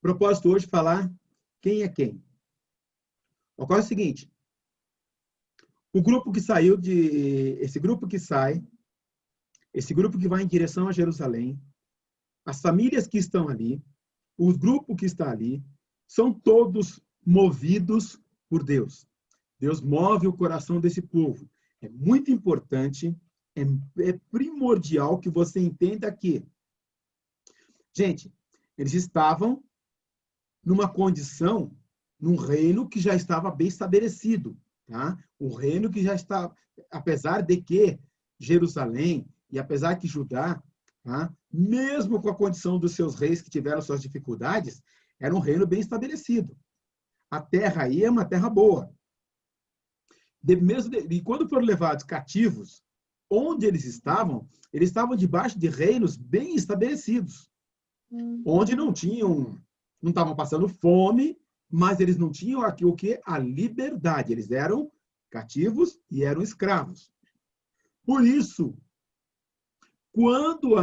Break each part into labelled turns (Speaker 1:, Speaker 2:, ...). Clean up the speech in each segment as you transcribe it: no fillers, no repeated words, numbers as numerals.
Speaker 1: Propósito hoje falar quem é quem. Ocorre o seguinte, o grupo que saiu de... Esse grupo que sai, esse grupo que vai em direção a Jerusalém, as famílias que estão ali, o grupo que está ali, são todos movidos por Deus. Deus move o coração desse povo. É muito importante, é primordial que você entenda que, gente, eles estavam numa condição, num reino que já estava bem estabelecido, tá? O reino que já está, apesar de que Jerusalém e apesar que Judá, tá? Mesmo com a condição dos seus reis que tiveram suas dificuldades, era um reino bem estabelecido. A terra aí é uma terra boa. E quando foram levados cativos, onde eles estavam debaixo de reinos bem estabelecidos, onde não estavam passando fome, mas eles não tinham aqui o que? A liberdade. Eles eram cativos e eram escravos. Por isso, quando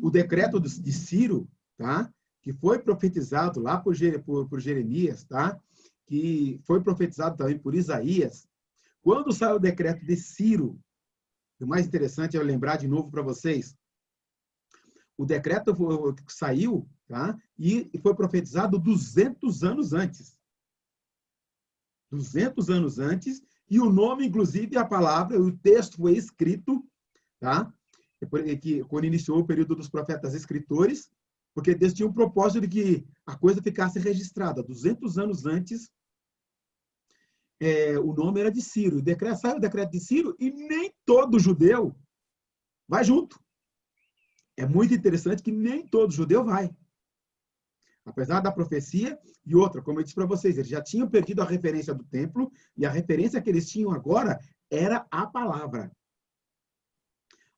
Speaker 1: o decreto de Ciro, tá? Que foi profetizado lá por Jeremias, tá? Que foi profetizado também por Isaías, quando saiu o decreto de Ciro, o mais interessante é eu lembrar de novo para vocês, o decreto saiu, tá? E foi profetizado 200 anos antes. 200 anos antes, e o nome, inclusive, a palavra, o texto foi escrito, tá? Quando iniciou o período dos profetas escritores, porque Deus tinha o propósito de que a coisa ficasse registrada. 200 anos antes, o nome era de Ciro. Saiu o decreto de Ciro e nem todo judeu vai junto. É muito interessante que nem todo judeu vai. Apesar da profecia, e outra, como eu disse para vocês, eles já tinham perdido a referência do templo, e a referência que eles tinham agora era a palavra.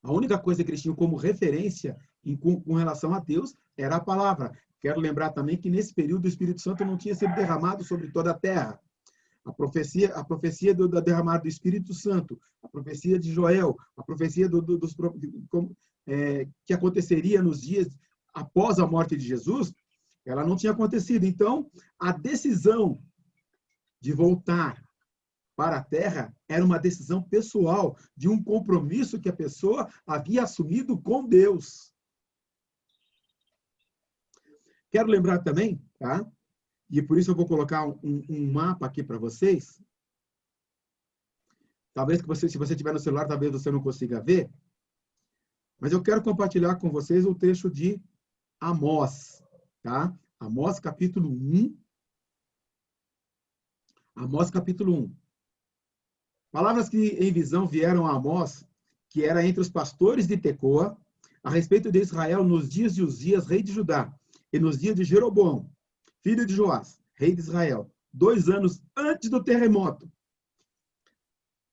Speaker 1: A única coisa que eles tinham como referência com relação a Deus era a palavra. Quero lembrar também que nesse período o Espírito Santo não tinha sido derramado sobre toda a terra. A profecia do derramado do Espírito Santo, a profecia de Joel, a profecia que aconteceria nos dias após a morte de Jesus, ela não tinha acontecido. Então, a decisão de voltar para a terra era uma decisão pessoal, de um compromisso que a pessoa havia assumido com Deus. Quero lembrar também, tá? E por isso eu vou colocar um mapa aqui para vocês. Talvez que se você tiver no celular, talvez você não consiga ver. Mas eu quero compartilhar com vocês o trecho de Amós, tá? Amós capítulo 1. Amós capítulo 1. Palavras que em visão vieram a Amós, que era entre os pastores de Tecoa, a respeito de Israel nos dias de Uzias, rei de Judá, e nos dias de Jeroboão, filho de Joás, rei de Israel, 2 anos antes do terremoto.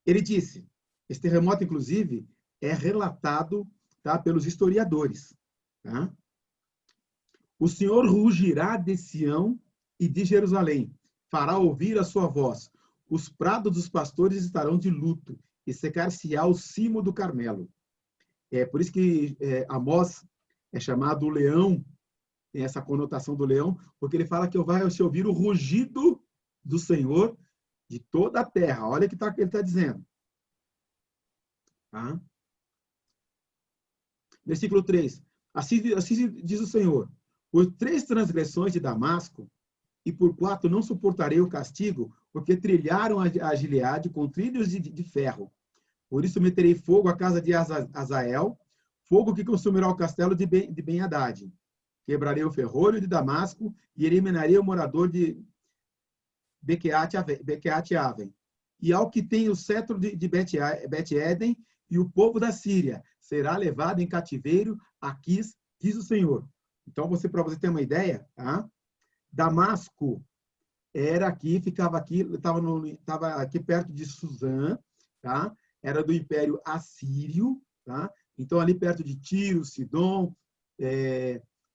Speaker 1: Ele disse, esse terremoto, inclusive, é relatado, tá, pelos historiadores. Tá? O Senhor rugirá de Sião e de Jerusalém, fará ouvir a sua voz. Os prados dos pastores estarão de luto, e secar-se-á o cimo do Carmelo. É por isso que Amós é chamado o leão, tem essa conotação do leão, porque ele fala que vai se ouvir o rugido do Senhor de toda a terra. Olha o que ele está dizendo. Tá? Versículo 3. Assim diz o Senhor, por 3 transgressões de Damasco, e por 4 não suportarei o castigo, porque trilharam a Gileade com trilhos de ferro. Por isso meterei fogo à casa de Azael, fogo que consumirá o castelo de Ben-Hadad. Quebrarei o ferrolho de Damasco e eliminarei o morador de Bequeate-Aven. E ao que tem o cetro de Bet-Eden e o povo da Síria será levado em cativeiro a Quis, diz o Senhor. Então, para você ter uma ideia, tá? Damasco era aqui, ficava aqui, estava aqui perto de Suzã, tá? Era do Império Assírio, tá? Então, ali perto de Tiro, Sidom,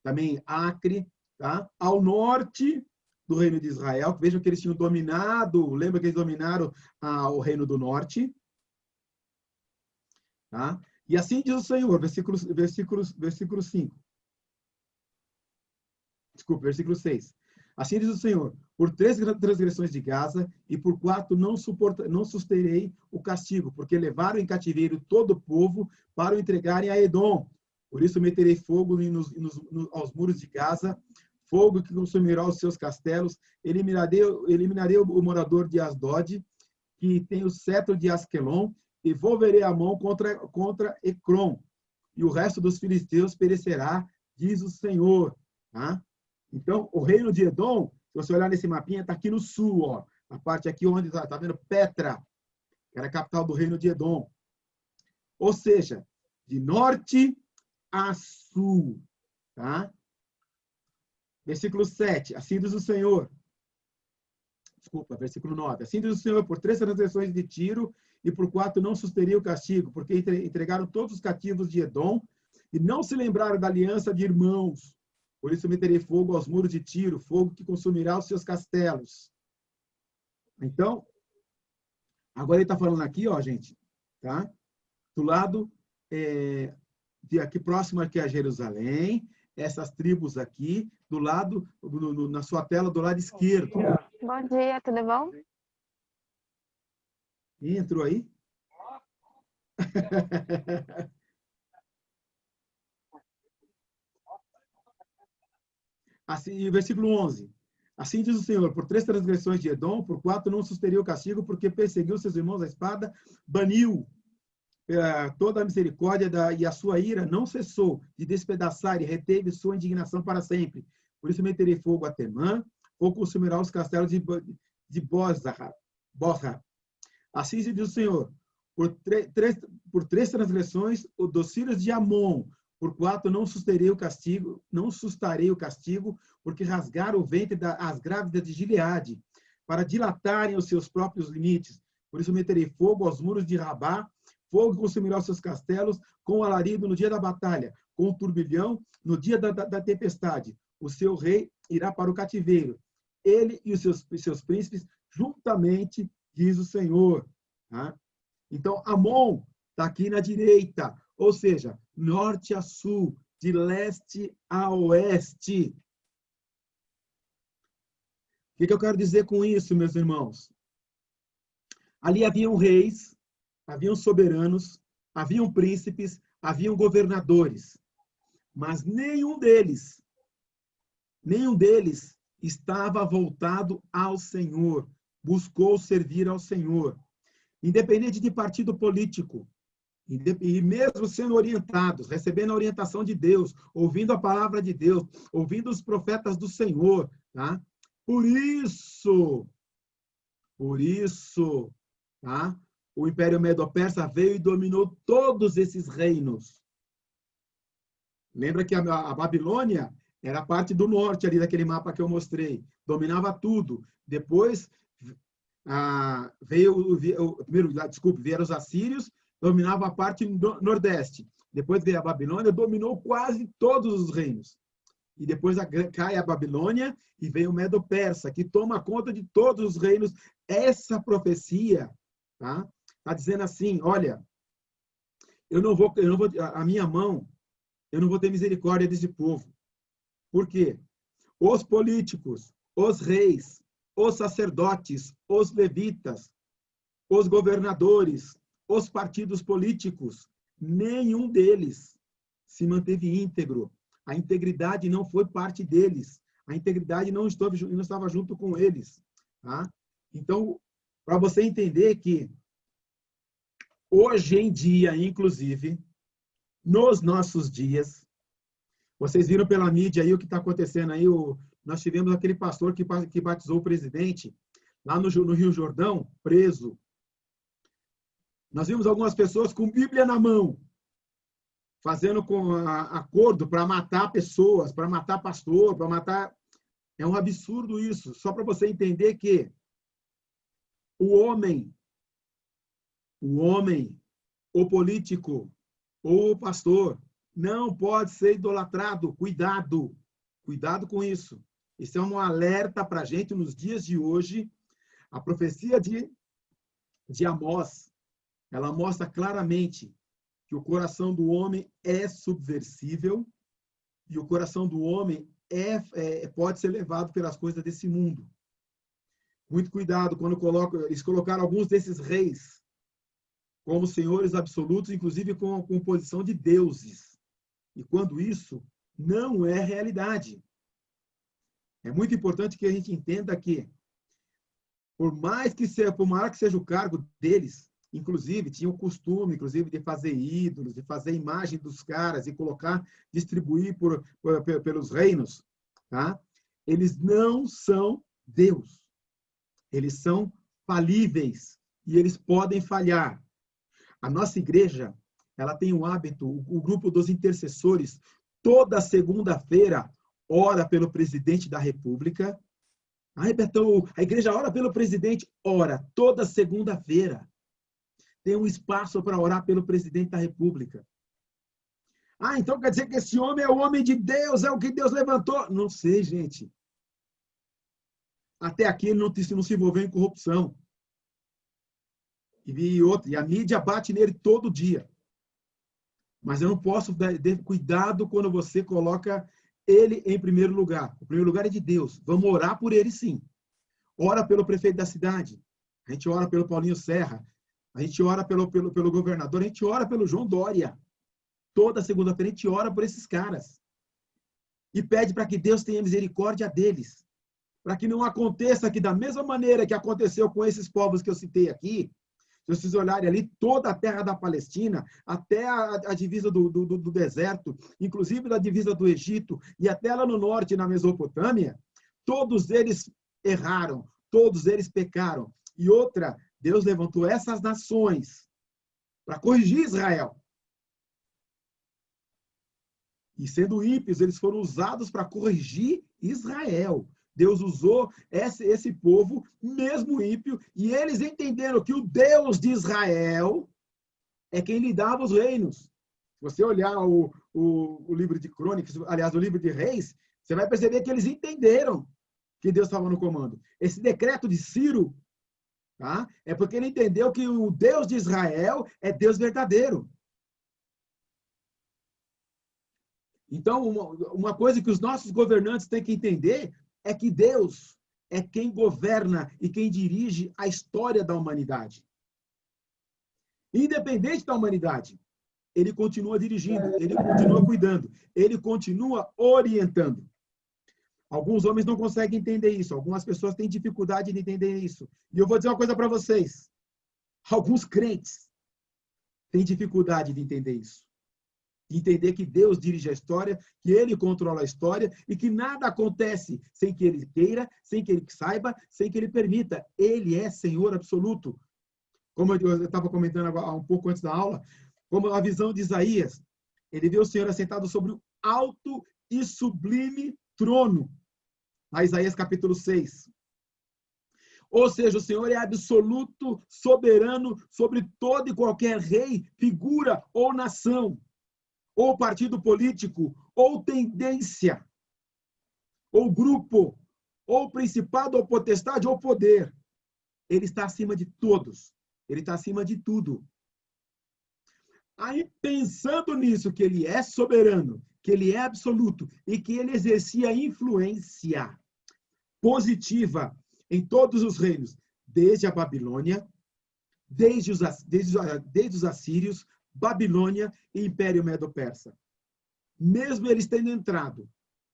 Speaker 1: também Acre, tá? Ao norte do reino de Israel. Vejam que eles tinham dominado, lembra que eles dominaram o reino do norte? Tá? E assim diz o Senhor, versículo 5. Desculpe, versículo 6. Assim diz o Senhor, por 3 transgressões de Gaza e por 4 não susterei o castigo, porque levaram em cativeiro todo o povo para o entregarem a Edom. Por isso meterei fogo aos muros de Gaza, fogo que consumirá os seus castelos, eliminarei o morador de Asdod, que tem o cetro de Asquelon, e volverei a mão contra Ecrom, e o resto dos filisteus perecerá, diz o Senhor. Tá? Então, o reino de Edom, se você olhar nesse mapinha, está aqui no sul, ó, a parte aqui onde está vendo Petra, que era a capital do reino de Edom. Ou seja, de norte a sul. Tá? Versículo 7, assim diz o Senhor. Desculpa, versículo 9. Assim diz o Senhor, por 3 transgressões de Tiro e por 4 não susteria o castigo, porque entregaram todos os cativos de Edom e não se lembraram da aliança de irmãos. Por isso meterei fogo aos muros de Tiro, fogo que consumirá os seus castelos. Então, agora ele está falando aqui, ó, gente, tá? Do lado, de aqui próximo aqui a Jerusalém, essas tribos aqui, do lado, na sua tela, do lado esquerdo.
Speaker 2: Bom dia, tudo bom?
Speaker 1: Entrou aí? Assim, versículo 11. Assim diz o Senhor, por 3 transgressões de Edom, por 4 não susteria o castigo, porque perseguiu seus irmãos à espada, baniu toda a misericórdia e a sua ira não cessou de despedaçar e reteve sua indignação para sempre. Por isso meterei fogo a Temã, fogo consumirá os castelos de Bozra. Assim diz o Senhor, por 3 transgressões dos filhos de Amon, por 4 não sustarei o castigo, porque rasgaram o ventre das grávidas de Gileade, para dilatarem os seus próprios limites. Por isso meterei fogo aos muros de Rabá, fogo consumirá os seus castelos, com o alarido no dia da batalha, com o turbilhão no dia da tempestade. O seu rei irá para o cativeiro, ele e os seus príncipes, juntamente, diz o Senhor. Tá? Então, Amon está aqui na direita, ou seja, norte a sul, de leste a oeste. O que eu quero dizer com isso, meus irmãos? Ali haviam reis, haviam soberanos, haviam príncipes, haviam governadores, mas nenhum deles estava voltado ao Senhor, buscou servir ao Senhor. Independente de partido político, e mesmo sendo orientados, recebendo a orientação de Deus, ouvindo a palavra de Deus, ouvindo os profetas do Senhor, tá? Por isso, tá? O Império Medo-Persa veio e dominou todos esses reinos. Lembra que a Babilônia era parte do norte ali daquele mapa que eu mostrei, dominava tudo. Depois vieram os assírios, dominava a parte nordeste. Depois veio a Babilônia, dominou quase todos os reinos. E depois cai a Babilônia e vem o Medo-Persa, que toma conta de todos os reinos. Essa profecia, tá? Tá dizendo assim, olha, a minha mão, eu não vou ter misericórdia desse povo. Por quê? Os políticos, os reis, os sacerdotes, os levitas, os governadores, os partidos políticos, nenhum deles se manteve íntegro. A integridade não foi parte deles. A integridade não estava junto com eles. Tá? Então, para você entender que hoje em dia, inclusive, nos nossos dias, vocês viram pela mídia aí o que está acontecendo aí, nós tivemos aquele pastor que batizou o presidente lá no Rio Jordão, preso. Nós vimos algumas pessoas com Bíblia na mão, fazendo acordo para matar pessoas, para matar pastor, para matar... É um absurdo isso. Só para você entender que o homem, o político, ou o pastor, não pode ser idolatrado. Cuidado. Cuidado com isso. Isso é um alerta para a gente nos dias de hoje. A profecia de Amós, ela mostra claramente que o coração do homem é subversível e o coração do homem pode ser levado pelas coisas desse mundo. Muito cuidado quando eles colocaram alguns desses reis como senhores absolutos, inclusive com posição de deuses. E quando isso não é realidade. É muito importante que a gente entenda que, por maior que seja o cargo deles, inclusive, tinha o costume, inclusive, de fazer ídolos, de fazer imagem dos caras e colocar, distribuir pelos reinos, tá? Eles não são Deus. Eles são falíveis e eles podem falhar. A nossa igreja, ela tem um hábito, o grupo dos intercessores, toda segunda-feira, ora pelo presidente da República. Ai, Betão, a igreja ora pelo presidente? Ora, toda segunda-feira. Tem um espaço para orar pelo presidente da República. Ah, então quer dizer que esse homem é o homem de Deus, é o que Deus levantou? Não sei, gente. Até aqui ele não se envolveu em corrupção. E a mídia bate nele todo dia. Mas eu não posso ter cuidado quando você coloca ele em primeiro lugar. O primeiro lugar é de Deus. Vamos orar por ele, sim. Ora pelo prefeito da cidade. A gente ora pelo Paulinho Serra. A gente ora pelo governador. A gente ora pelo João Dória. Toda segunda-feira a gente ora por esses caras. E pede para que Deus tenha misericórdia deles. Para que não aconteça que, da mesma maneira que aconteceu com esses povos que eu citei aqui, se vocês olharem ali, toda a terra da Palestina, até a divisa do deserto, inclusive da divisa do Egito, e até lá no norte, na Mesopotâmia, todos eles erraram, todos eles pecaram. E outra, Deus levantou essas nações para corrigir Israel. E sendo ímpios, eles foram usados para corrigir Israel. Deus usou esse povo, mesmo ímpio, e eles entenderam que o Deus de Israel é quem lhe dava os reinos. Se você olhar o livro de Crônicas, aliás, o livro de Reis, você vai perceber que eles entenderam que Deus estava no comando. Esse decreto de Ciro, tá? É porque ele entendeu que o Deus de Israel é Deus verdadeiro. Então, uma coisa que os nossos governantes têm que entender é que Deus é quem governa e quem dirige a história da humanidade. Independente da humanidade, ele continua dirigindo, ele continua cuidando, ele continua orientando. Alguns homens não conseguem entender isso, algumas pessoas têm dificuldade de entender isso. E eu vou dizer uma coisa para vocês. Alguns crentes têm dificuldade de entender isso. De entender que Deus dirige a história, que ele controla a história e que nada acontece sem que ele queira, sem que ele saiba, sem que ele permita. Ele é Senhor absoluto. Como eu estava comentando um pouco antes da aula, como a visão de Isaías, ele vê o Senhor assentado sobre o alto e sublime trono. A Isaías capítulo 6. Ou seja, o Senhor é absoluto, soberano sobre todo e qualquer rei, figura ou nação, ou partido político, ou tendência, ou grupo, ou principado, ou potestade, ou poder. Ele está acima de todos. Ele está acima de tudo. Aí, pensando nisso, que ele é soberano, que ele é absoluto e que ele exercia influência positiva em todos os reinos, desde a Babilônia, desde os assírios, Babilônia e Império Medo-Persa. Mesmo eles tendo entrado,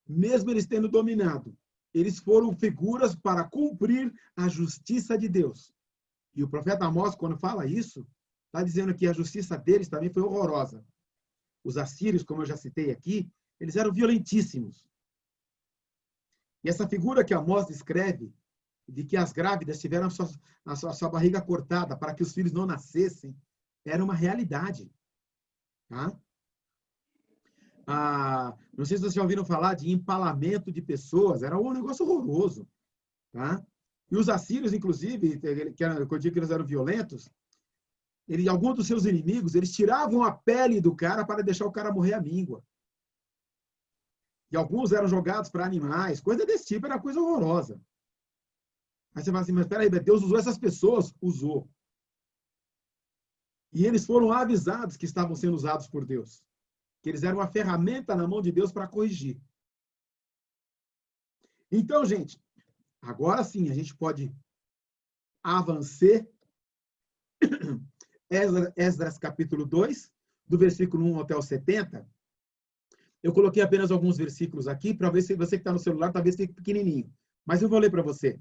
Speaker 1: mesmo eles tendo dominado, eles foram figuras para cumprir a justiça de Deus. E o profeta Amós, quando fala isso, está dizendo que a justiça deles também foi horrorosa. Os assírios, como eu já citei aqui, eles eram violentíssimos. E essa figura que Amós descreve, de que as grávidas tiveram a sua barriga cortada para que os filhos não nascessem, era uma realidade. Tá? Não sei se vocês já ouviram falar de empalamento de pessoas, era um negócio horroroso. Tá? E os assírios, inclusive, que eu digo que eles eram violentos, alguns dos seus inimigos, eles tiravam a pele do cara para deixar o cara morrer à míngua. E alguns eram jogados para animais, coisa desse tipo, era coisa horrorosa. Aí você fala assim, mas peraí, Deus usou essas pessoas? Usou. E eles foram avisados que estavam sendo usados por Deus. Que eles eram uma ferramenta na mão de Deus para corrigir. Então, gente, agora sim a gente pode avançar. Esdras capítulo 2, do versículo 1 até o 70. Eu coloquei apenas alguns versículos aqui, para ver se você que está no celular, talvez fique pequenininho. Mas eu vou ler para você.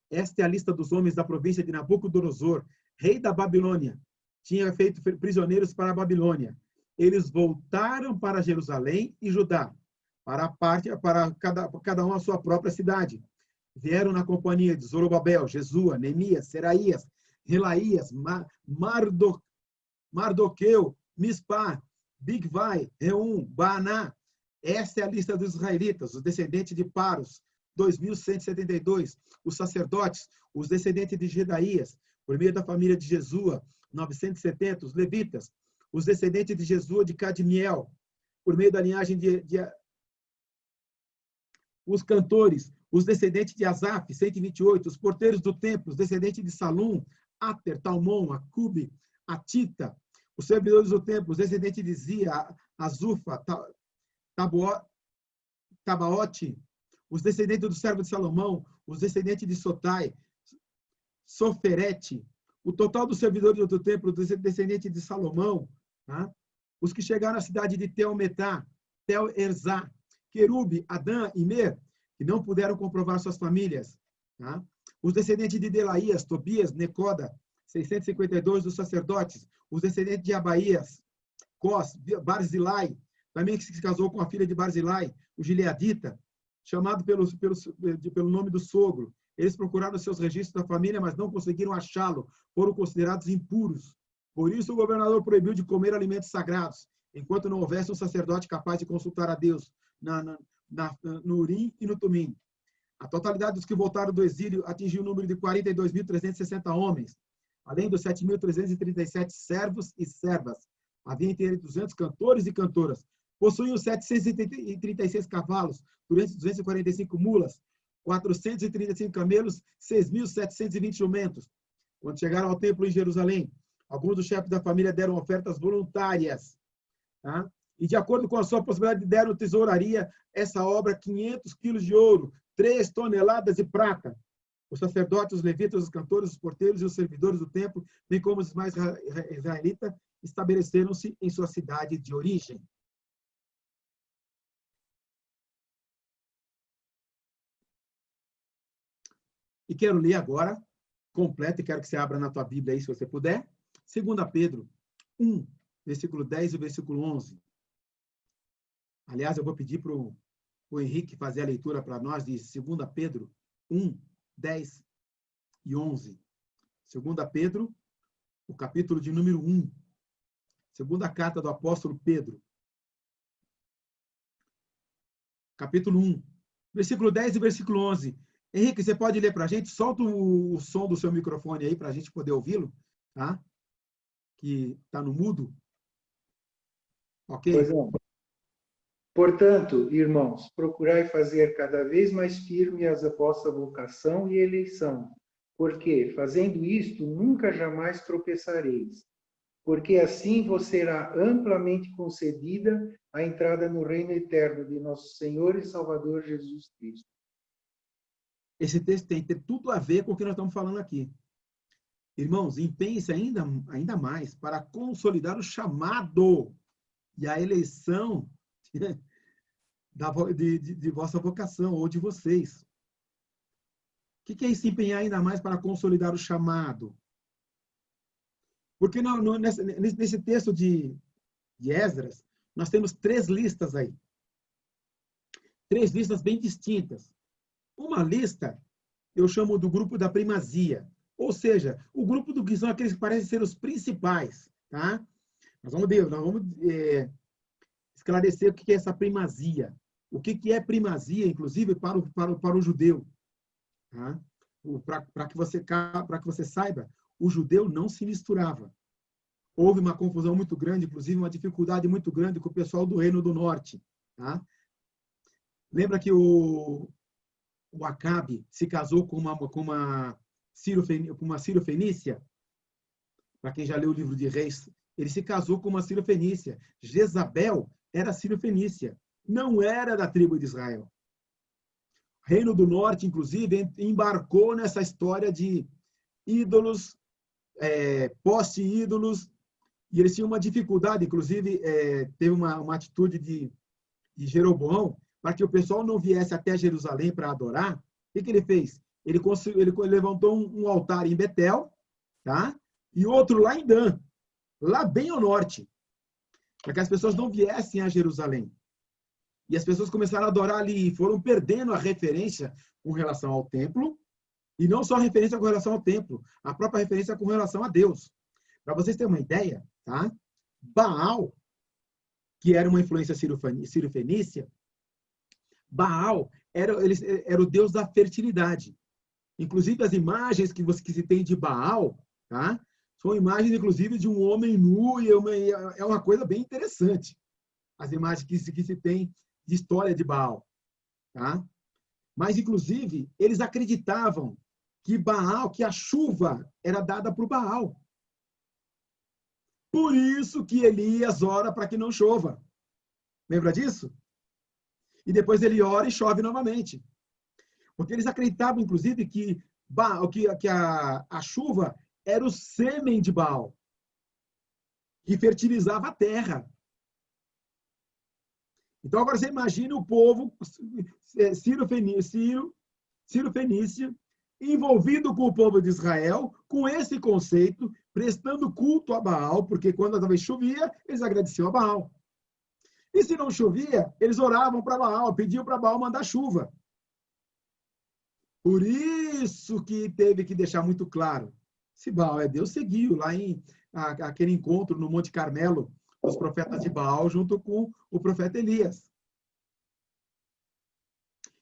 Speaker 1: Esta é a lista dos homens da província de Nabucodonosor, rei da Babilônia. Tinha feito prisioneiros para a Babilônia. Eles voltaram para Jerusalém e Judá, para cada um a sua própria cidade. Vieram na companhia de Zorobabel, Jesua, Neemias, Seraías, Relaías, Mardoqueu, Mispá, Bigvai, Reum, Baaná. Esta é a lista dos israelitas, os descendentes de Paros, 2.172. Os sacerdotes, os descendentes de Jedaías, por meio da família de Jesua, 970. Os levitas, os descendentes de Jesua de Cadmiel, por meio da linhagem os cantores, os descendentes de Asaf, 128. Os porteiros do templo, os descendentes de Salum, Ater, Talmon, Acube, Atita. Os servidores do templo, os descendentes de Zia, Azufa, Tabaote, os descendentes do servo de Salomão, os descendentes de Sotai, Soferete, o total dos servidores do templo, os descendentes de Salomão, tá? Os que chegaram à cidade de Tel-Metá, Tel-Erzá, Querube, Adã e Mer, que não puderam comprovar suas famílias, tá? Os descendentes de Delaías, Tobias, Necoda, 652 dos sacerdotes, os descendentes de Abaías, Cós, Barzilai, também que se casou com a filha de Barzilai, o Gileadita, chamado pelo nome do sogro. Eles procuraram seus registros da família, mas não conseguiram achá-lo. Foram considerados impuros. Por isso, o governador proibiu de comer alimentos sagrados, enquanto não houvesse um sacerdote capaz de consultar a Deus no Urim e no Tumim. A totalidade dos que voltaram do exílio atingiu o número de 42.360 homens, além dos 7.337 servos e servas. Havia entre eles 200 cantores e cantoras. Possuíam 736 cavalos, 245 mulas, 435 camelos, 6.720 jumentos. Quando chegaram ao templo em Jerusalém, alguns dos chefes da família deram ofertas voluntárias, tá? E, de acordo com a sua possibilidade, deram tesouraria essa obra 500 quilos de ouro, 3 toneladas de prata. Os sacerdotes, os levitas, os cantores, os porteiros e os servidores do templo, bem como os mais israelitas, estabeleceram-se em sua cidade de origem. E quero ler agora, completo, e quero que você abra na tua Bíblia aí, se você puder, 2 Pedro 1, versículo 10 e versículo 11. Aliás, eu vou pedir para o Henrique fazer a leitura para nós de 2 Pedro 1, 10 e 11. 2 Pedro, o capítulo de número 1. Segunda carta do apóstolo Pedro. Capítulo 1, versículo 10 e versículo 11. Henrique, você pode ler para a gente? Solta o som do seu microfone aí para a gente poder ouvi-lo, tá? Que está no mudo. Ok?
Speaker 3: Pois não. Portanto, irmãos, procurai fazer cada vez mais firme a vossa vocação e eleição, porque, fazendo isto, nunca jamais tropeçareis, porque assim vos será amplamente concedida a entrada no reino eterno de nosso Senhor e Salvador Jesus Cristo.
Speaker 1: Esse texto tem tudo a ver com o que nós estamos falando aqui. Irmãos, empenhe-se ainda mais para consolidar o chamado e a eleição de vossa vocação, ou de vocês. O que é se empenhar ainda mais para consolidar o chamado? Porque nesse texto de Esdras, nós temos 3 listas aí. 3 listas bem distintas. Uma lista, eu chamo do grupo da primazia. Ou seja, o grupo do que são aqueles que parecem ser os principais. Tá? Nós vamos esclarecer o que é essa primazia. O que é primazia, inclusive, para o judeu. Tá? Para que você saiba, o judeu não se misturava. Houve uma confusão muito grande, inclusive uma dificuldade muito grande com o pessoal do Reino do Norte. Tá? Lembra que o Acabe se casou com uma sírio-fenícia? Para quem já leu o livro de Reis, ele se casou com uma sírio-fenícia. Jezabel era sírio-fenícia, não era da tribo de Israel. Reino do Norte, inclusive, embarcou nessa história de ídolos, poste-ídolos, e eles tinham uma dificuldade, inclusive, teve uma atitude de Jeroboão, para que o pessoal não viesse até Jerusalém para adorar. O que ele fez? Ele levantou um altar em Betel, tá? E outro lá em Dan, lá bem ao norte, para que as pessoas não viessem a Jerusalém. E as pessoas começaram a adorar ali e foram perdendo a referência com relação ao templo, e não só a referência com relação ao templo, a própria referência com relação a Deus. Para vocês terem uma ideia, tá? Baal, que era uma influência sírio-fenícia, Baal era o deus da fertilidade. Inclusive, as imagens que se tem de Baal, tá? São imagens, inclusive, de um homem nu, e é uma coisa bem interessante. As imagens que se tem de história de Baal. Tá? Mas, inclusive, eles acreditavam que a chuva era dada por Baal. Por isso que Elias ora para que não chova. Lembra disso? E depois ele ora e chove novamente. Porque eles acreditavam, inclusive, que a chuva era o sêmen de Baal, que fertilizava a terra. Então, agora você imagina o povo sírio-fenícia envolvido com o povo de Israel, com esse conceito, prestando culto a Baal, porque quando talvez chovia, eles agradeciam a Baal. E se não chovia, eles oravam para Baal, pediam para Baal mandar chuva. Por isso que teve que deixar muito claro. Se Baal é Deus, seguiu lá em aquele encontro no Monte Carmelo, os profetas de Baal, junto com o profeta Elias.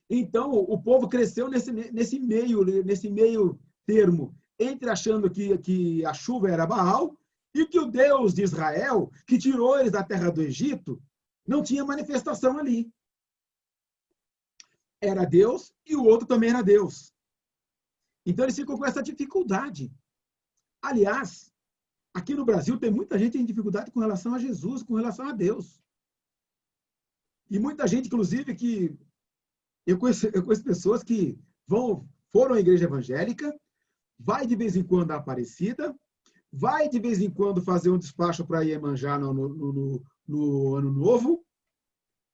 Speaker 1: Então, o povo cresceu nesse meio termo, entre achando que a chuva era Baal e que o Deus de Israel, que tirou eles da terra do Egito, não tinha manifestação ali. Era Deus e o outro também era Deus. Então, eles ficam com essa dificuldade. Aliás, aqui no Brasil tem muita gente em dificuldade com relação a Jesus, com relação a Deus. E muita gente, inclusive, que eu conheço pessoas que foram à igreja evangélica, vai de vez em quando à Aparecida, vai de vez em quando fazer um despacho para Iemanjá no Ano Novo,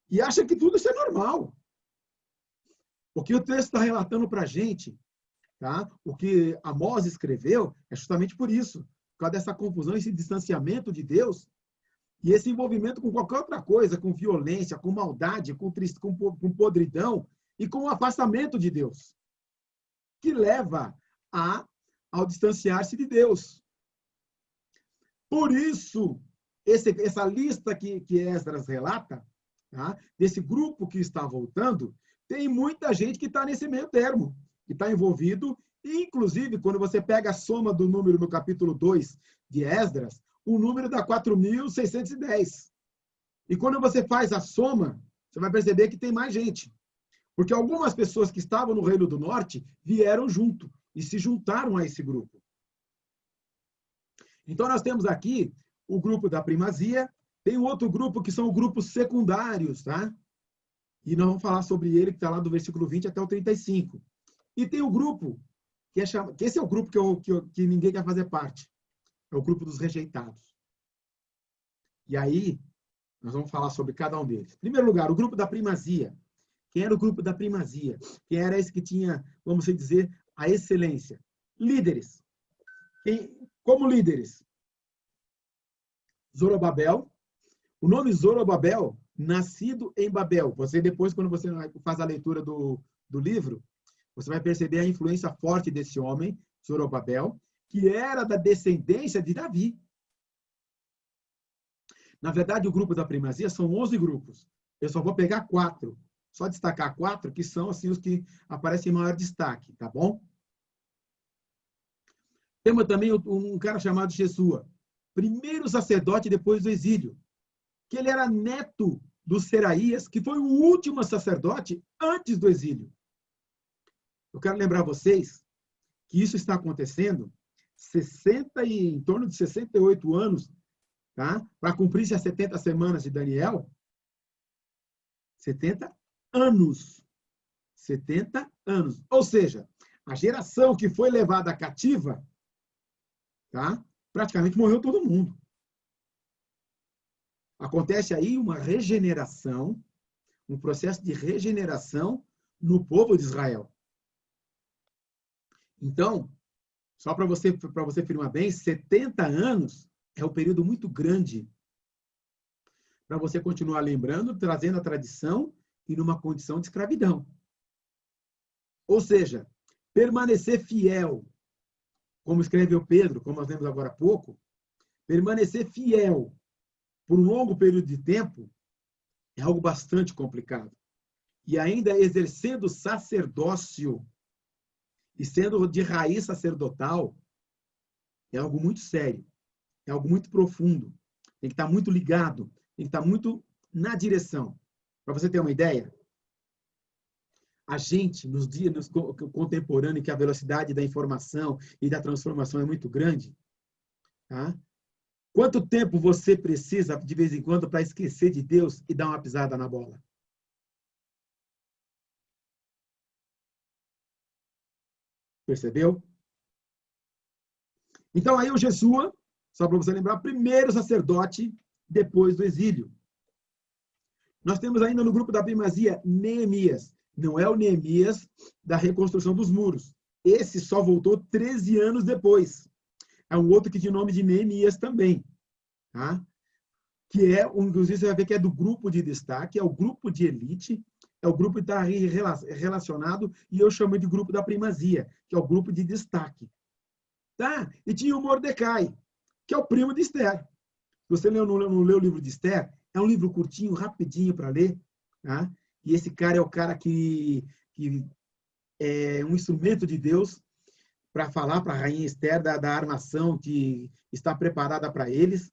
Speaker 1: e acha que tudo isso é normal. O que o texto está relatando para a gente, tá? O que Amós escreveu, é justamente por isso, por causa dessa confusão, esse distanciamento de Deus, e esse envolvimento com qualquer outra coisa, com violência, com maldade, com podridão, e com o afastamento de Deus, que leva ao distanciar-se de Deus. Por isso, essa lista que Esdras relata, tá, desse grupo que está voltando, tem muita gente que está nesse meio termo, que está envolvido, e, inclusive, quando você pega a soma do número no capítulo 2 de Esdras, o número dá 4.610. E quando você faz a soma, você vai perceber que tem mais gente. Porque algumas pessoas que estavam no Reino do Norte vieram junto e se juntaram a esse grupo. Então, nós temos aqui o grupo da primazia, tem um outro grupo que são os grupos secundários, tá? E nós vamos falar sobre ele, que está lá do versículo 20 até o 35. E tem o grupo, que esse é o grupo que ninguém quer fazer parte. É o grupo dos rejeitados. E aí, nós vamos falar sobre cada um deles. Em primeiro lugar, o grupo da primazia. Quem era o grupo da primazia? Quem era esse que tinha, vamos dizer, a excelência? Líderes. Como líderes? Zorobabel. O nome Zorobabel, nascido em Babel. Você depois, quando você faz a leitura do livro, você vai perceber a influência forte desse homem, Zorobabel, que era da descendência de Davi. Na verdade, o grupo da primazia são 11 grupos. Eu só vou pegar 4. Só destacar 4, que são assim, os que aparecem em maior destaque, tá bom? Temos também um cara chamado Jesua, primeiro sacerdote depois do exílio, que ele era neto do Seraías, que foi o último sacerdote antes do exílio. Eu quero lembrar vocês que isso está acontecendo em torno de 68 anos, tá? Para cumprir-se as 70 semanas de Daniel, 70 anos. 70 anos. Ou seja, a geração que foi levada cativa, tá? Praticamente morreu todo mundo. Acontece aí uma regeneração, um processo de regeneração no povo de Israel. Então, só para você firmar bem, 70 anos é um período muito grande para você continuar lembrando, trazendo a tradição e numa condição de escravidão. Ou seja, permanecer fiel, como escreveu Pedro, como nós lemos agora há pouco, permanecer fiel por um longo período de tempo é algo bastante complicado. E ainda exercendo sacerdócio e sendo de raiz sacerdotal, é algo muito sério, é algo muito profundo. Tem que estar muito ligado, tem que estar muito na direção. Para você ter uma ideia, a gente, nos dias contemporâneos, que a velocidade da informação e da transformação é muito grande, tá? Quanto tempo você precisa, de vez em quando, para esquecer de Deus e dar uma pisada na bola? Percebeu? Então, aí o Jesua, só para você lembrar, primeiro sacerdote depois do exílio. Nós temos ainda no grupo da primazia Neemias. Não é o Neemias da reconstrução dos muros. Esse só voltou 13 anos depois. É um outro que tinha o nome de Neemias também. Tá? Que é, inclusive, você vai ver que é do grupo de destaque, é o grupo de elite, é o grupo que está relacionado, e eu chamo de grupo da primazia, que é o grupo de destaque. Tá? E tinha o Mordecai, que é o primo de Esther. Você não leu o livro de Esther? É um livro curtinho, rapidinho para ler. Tá? E esse cara é o cara que é um instrumento de Deus para falar para a rainha Esther da armação que está preparada para eles,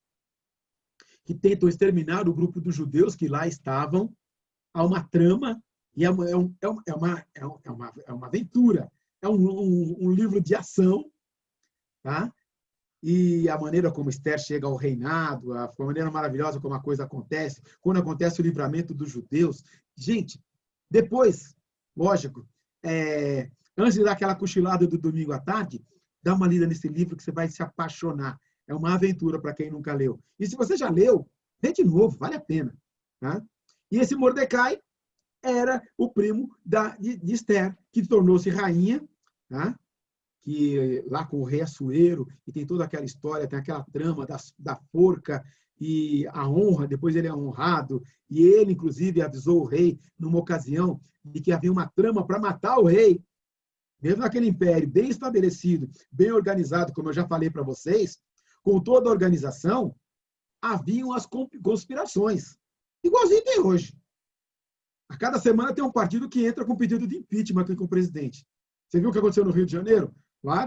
Speaker 1: que tentam exterminar o grupo dos judeus que lá estavam. Há uma trama, e é uma aventura, é um livro de ação, tá? E a maneira como Esther chega ao reinado, a maneira maravilhosa como a coisa acontece, quando acontece o livramento dos judeus. Gente, depois, lógico, antes de dar aquela cochilada do domingo à tarde, dá uma lida nesse livro que você vai se apaixonar. É uma aventura para quem nunca leu. E se você já leu, lê de novo, vale a pena. Tá? E esse Mordecai era o primo de Esther, que tornou-se rainha, tá? Que lá com o rei Assuero, e tem toda aquela história, tem aquela trama da forca e a honra, depois ele é honrado, e ele, inclusive, avisou o rei, numa ocasião, de que havia uma trama para matar o rei, mesmo naquele império bem estabelecido, bem organizado, como eu já falei para vocês, com toda a organização, haviam as conspirações, igualzinho tem hoje. A cada semana tem um partido que entra com pedido de impeachment aqui com o presidente. Você viu o que aconteceu no Rio de Janeiro? Lá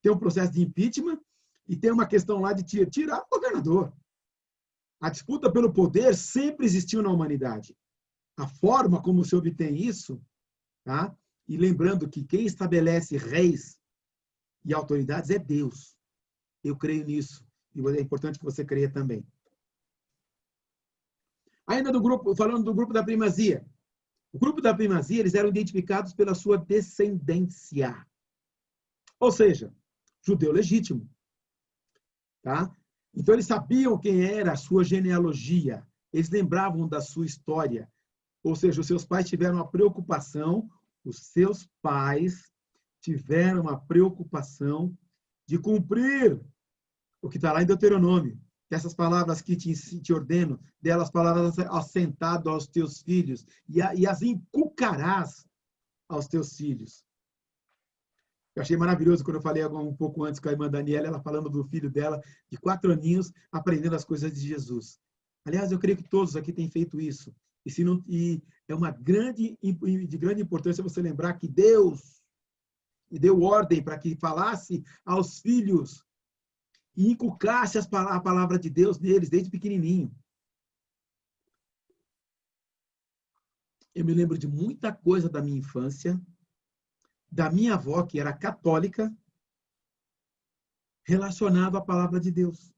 Speaker 1: tem um processo de impeachment e tem uma questão lá de tirar o governador. A disputa pelo poder sempre existiu na humanidade. A forma como se obtém isso, tá? E lembrando que quem estabelece reis e autoridades é Deus. Eu creio nisso. E é importante que você creia também. Ainda falando do grupo da primazia. O grupo da primazia, eles eram identificados pela sua descendência. Ou seja, judeu legítimo. Tá? Então, eles sabiam quem era a sua genealogia. Eles lembravam da sua história. Ou seja, os seus pais tiveram uma preocupação, de cumprir o que está lá em Deuteronômio. Essas palavras que te ordeno, delas palavras assentado aos teus filhos, e as inculcarás aos teus filhos. Eu achei maravilhoso quando eu falei um pouco antes com a irmã Daniela, ela falando do filho dela, de 4 aninhos, aprendendo as coisas de Jesus. Aliás, eu creio que todos aqui têm feito isso. E é de grande importância você lembrar que Deus deu ordem para que falasse aos filhos e inculcasse a palavra de Deus neles, desde pequenininho. Eu me lembro de muita coisa da minha infância, da minha avó, que era católica, relacionada à palavra de Deus.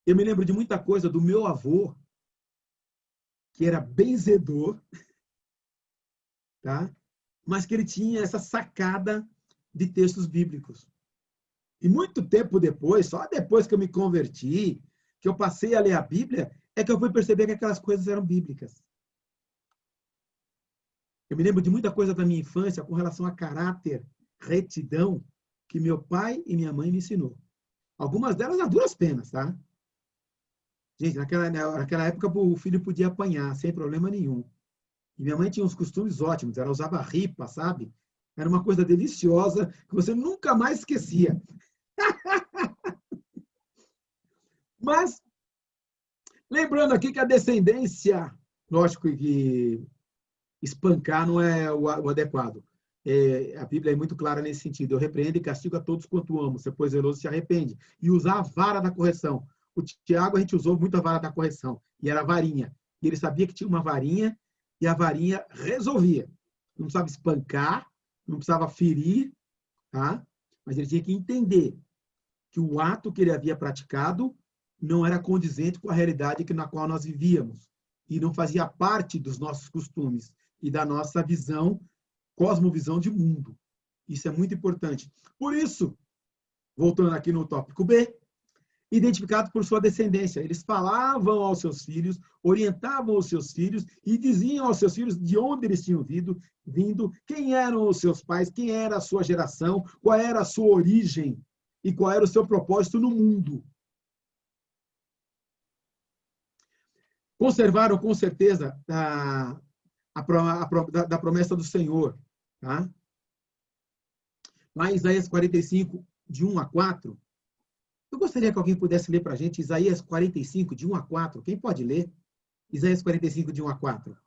Speaker 1: Eu me lembro de muita coisa do meu avô, que era benzedor, tá? Mas que ele tinha essa sacada de textos bíblicos. E muito tempo depois, só depois que eu me converti, que eu passei a ler a Bíblia, é que eu fui perceber que aquelas coisas eram bíblicas. Eu me lembro de muita coisa da minha infância com relação a caráter, retidão, que meu pai e minha mãe me ensinou. Algumas delas a duras penas, tá? Gente, naquela época o filho podia apanhar sem problema nenhum. E minha mãe tinha uns costumes ótimos, ela usava ripa, sabe? Era uma coisa deliciosa que você nunca mais esquecia. Mas, lembrando aqui que a descendência, lógico que espancar não é o adequado. A Bíblia é muito clara nesse sentido. Eu repreendo e castigo a todos quanto amo. Se for zeloso, se arrepende. E usar a vara da correção. O Tiago, a gente usou muito a vara da correção. E era a varinha. E ele sabia que tinha uma varinha e a varinha resolvia. Não precisava espancar, não precisava ferir, tá? Mas ele tinha que entender que o ato que ele havia praticado não era condizente com a realidade na qual nós vivíamos. E não fazia parte dos nossos costumes e da nossa visão, cosmovisão de mundo. Isso é muito importante. Por isso, voltando aqui no tópico B, identificado por sua descendência. Eles falavam aos seus filhos, orientavam os seus filhos e diziam aos seus filhos de onde eles tinham vindo, quem eram os seus pais, quem era a sua geração, qual era a sua origem e qual era o seu propósito no mundo. Conservaram, com certeza, da promessa do Senhor. Tá? Lá em Isaías 45, de 1 a 4, eu gostaria que alguém pudesse ler para a gente Isaías 45, de 1 a 4. Quem pode ler? Isaías 45, de 1 a 4.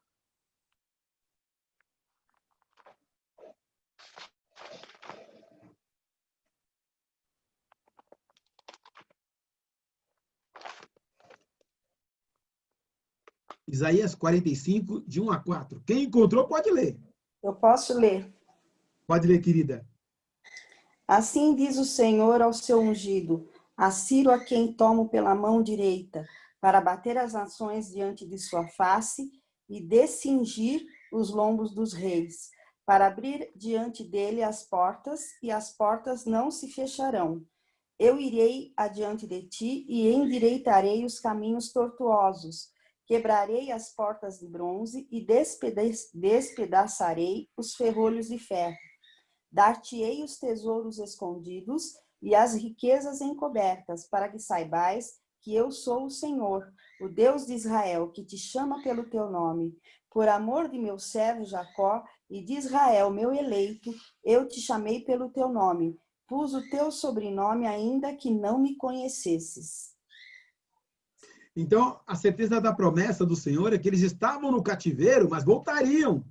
Speaker 1: Isaías 45, de 1 a 4. Quem encontrou, pode ler.
Speaker 4: Eu posso ler.
Speaker 1: Pode ler, querida.
Speaker 4: Assim diz o Senhor ao seu ungido, a Ciro a quem tomo pela mão direita, para bater as nações diante de sua face e descingir os lombos dos reis, para abrir diante dele as portas, e as portas não se fecharão. Eu irei adiante de ti e endireitarei os caminhos tortuosos, quebrarei as portas de bronze e despedaçarei os ferrolhos de ferro. Dar-te-ei os tesouros escondidos e as riquezas encobertas, para que saibais que eu sou o Senhor, o Deus de Israel, que te chama pelo teu nome. Por amor de meu servo Jacó e de Israel, meu eleito, eu te chamei pelo teu nome. Pus o teu sobrenome, ainda que não me conhecesses.
Speaker 1: Então, a certeza da promessa do Senhor é que eles estavam no cativeiro, mas voltariam.